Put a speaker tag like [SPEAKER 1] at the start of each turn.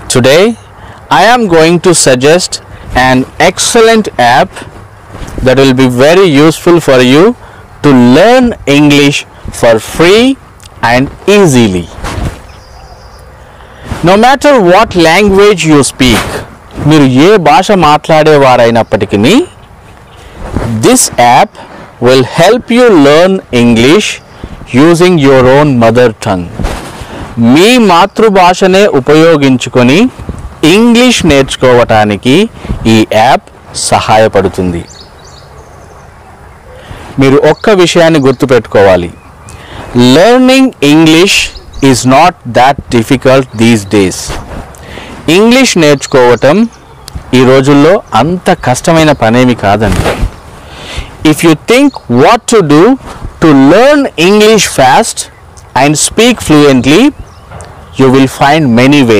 [SPEAKER 1] Today I am going to suggest an excellent app that will be very useful for you to learn English for free and easily. No matter what language you speak, మీరు ఏ భాష మాట్లాడేవారైనప్పటికీ this app will help you learn English using your own mother tongue. మీ మాతృభాషనే ఉపయోగించుకొని English నేర్చుకోవటానికి ఈ app సహాయపడుతుంది. మీరు ఒక్క విషయాన్ని గుర్తుపెట్టుకోవాలి. Learning English is not that difficult these days. English నేర్చుకోవటం ఈ రోజుల్లో అంత కష్టమైన పనేమి కాదండి. If you think what to do to learn English fast and speak fluently, you will find many ways.